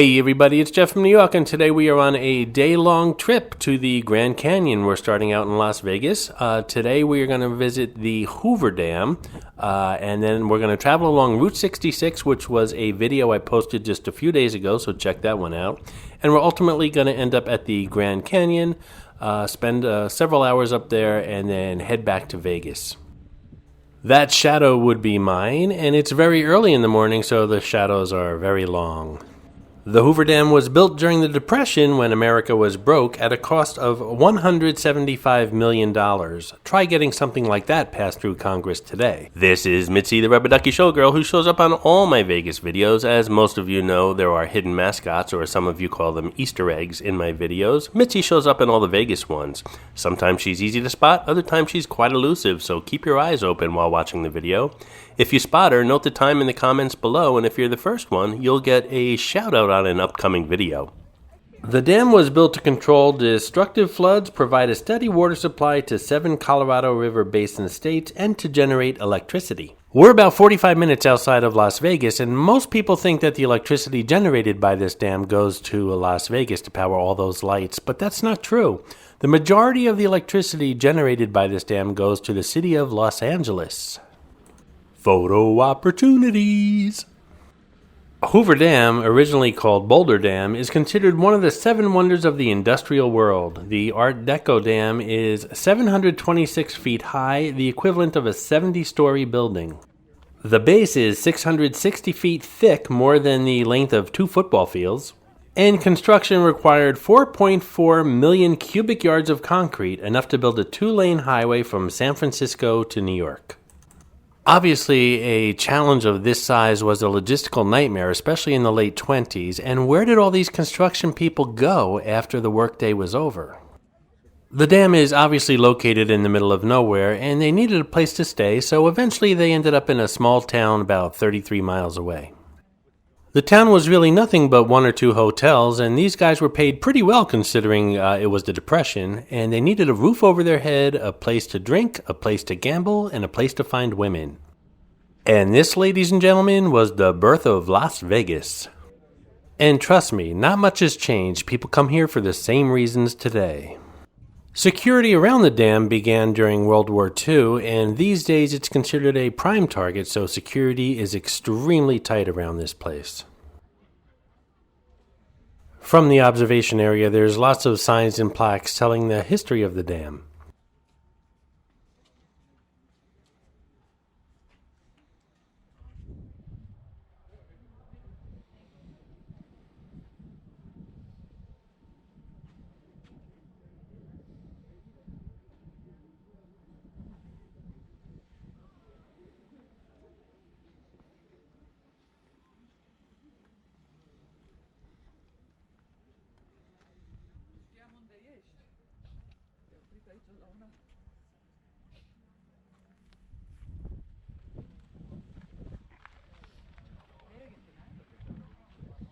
Hey everybody, it's Jeff from New York, and today we are on a day-long trip to the Grand Canyon. We're starting out in Las Vegas. Today we are going to visit the Hoover Dam, and then we're going to travel along Route 66, which was a video I posted just a few days ago, so check that one out. And we're ultimately going to end up at the Grand Canyon, spend several hours up there, and then head back to Vegas. That shadow would be mine, and it's very early in the morning, so the shadows are very long. The Hoover Dam was built during the Depression when America was broke at a cost of $175 million. Try getting something like that passed through Congress today. This is Mitzi, the Rubber Ducky Showgirl, who shows up on all my Vegas videos. As most of you know, there are hidden mascots, or some of you call them Easter eggs, in my videos. Mitzi shows up in all the Vegas ones. Sometimes she's easy to spot, other times she's quite elusive, so keep your eyes open while watching the video. If you spot her, note the time in the comments below, and if you're the first one, you'll get a shout out on an upcoming video. The dam was built to control destructive floods, provide a steady water supply to 7 Colorado River Basin states, and to generate electricity. We're about 45 minutes outside of Las Vegas, and most people think that the electricity generated by this dam goes to Las Vegas to power all those lights, but that's not true. The majority of the electricity generated by this dam goes to the city of Los Angeles. Photo opportunities. Hoover Dam, originally called Boulder Dam, is considered one of the 7 wonders of the industrial world. The Art Deco dam is 726 feet high, the equivalent of a 70-story building. The base is 660 feet thick, more than the length of 2 football fields. And construction required 4.4 million cubic yards of concrete, enough to build a 2-lane highway from San Francisco to New York. Obviously, a challenge of this size was a logistical nightmare, especially in the late 20s, and where did all these construction people go after the workday was over? The dam is obviously located in the middle of nowhere, and they needed a place to stay, so eventually they ended up in a small town about 33 miles away. The town was really nothing but 1 or 2 hotels, and these guys were paid pretty well considering it was the Depression, and they needed a roof over their head, a place to drink, a place to gamble, and a place to find women. And this, ladies and gentlemen, was the birth of Las Vegas. And trust me, not much has changed. People come here for the same reasons today. Security around the dam began during World War II, and these days it's considered a prime target, so security is extremely tight around this place. From the observation area, there's lots of signs and plaques telling the history of the dam.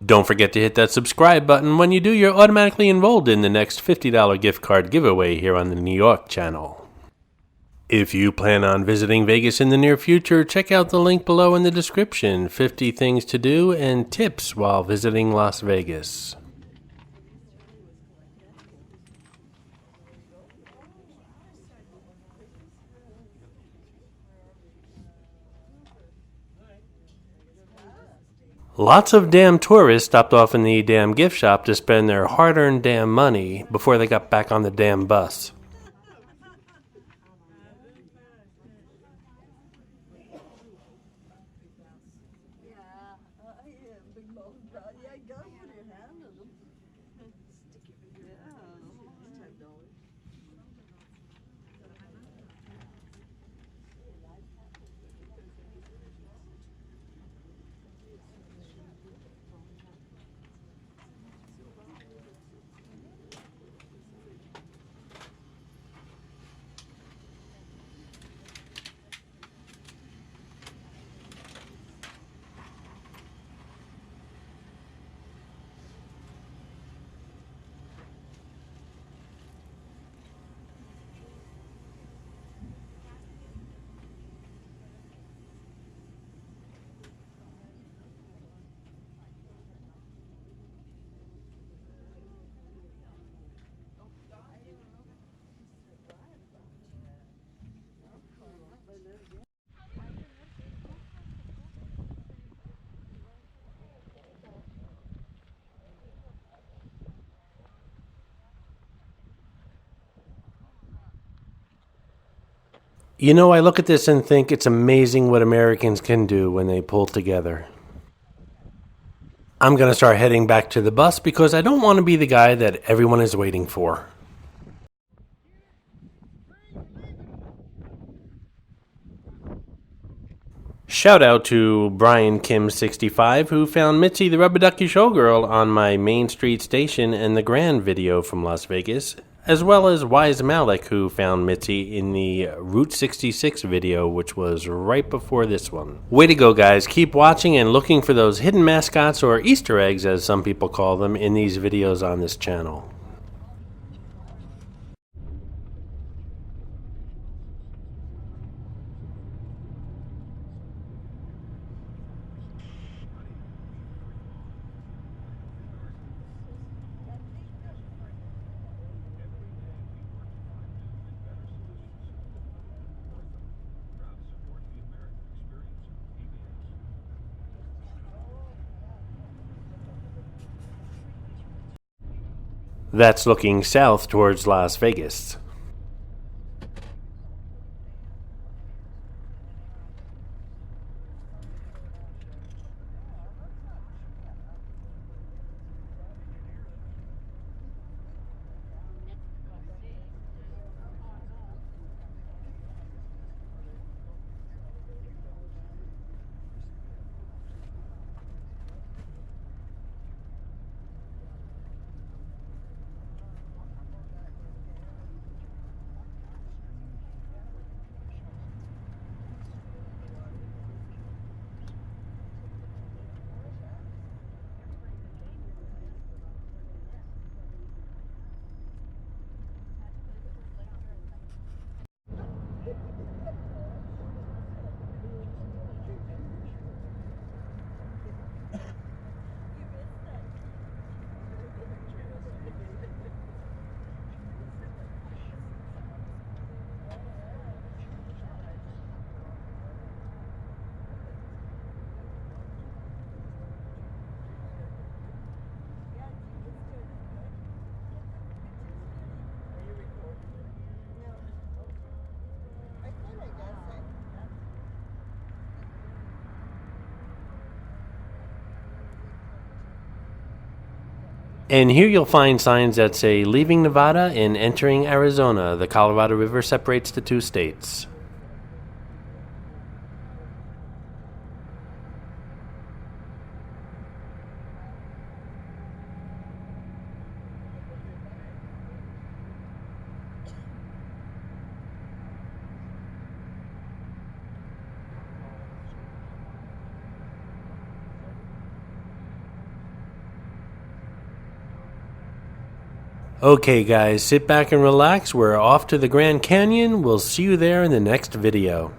Don't forget to hit that subscribe button. When you do, you're automatically enrolled in the next $50 gift card giveaway here on the New York channel. If you plan on visiting Vegas in the near future, check out the link below in the description. 50 things to do and tips while visiting Las Vegas. Lots of dam tourists stopped off in the dam gift shop to spend their hard-earned dam money before they got back on the dam bus. You know, I look at this and think it's amazing what Americans can do when they pull together. I'm going to start heading back to the bus because I don't want to be the guy that everyone is waiting for. Shout out to Brian Kim65 who found Mitzi the Rubber Ducky Showgirl on my Main Street Station and the Grand video from Las Vegas, as well as Wise Malik who found Mitzi in the Route 66 video, which was right before this one. Way to go, guys. Keep watching and looking for those hidden mascots, or Easter eggs as some people call them, in these videos on this channel. That's looking south towards Las Vegas. And here you'll find signs that say leaving Nevada and entering Arizona. The Colorado River separates the two states. Okay guys, sit back and relax. We're off to the Grand Canyon. We'll see you there in the next video.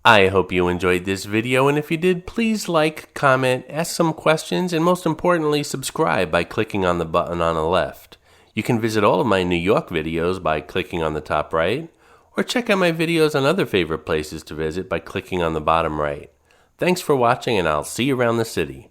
I hope you enjoyed this video, and if you did, please like, comment, ask some questions, and most importantly, subscribe by clicking on the button on the left. You can visit all of my New York videos by clicking on the top right, or check out my videos on other favorite places to visit by clicking on the bottom right. Thanks for watching, and I'll see you around the city.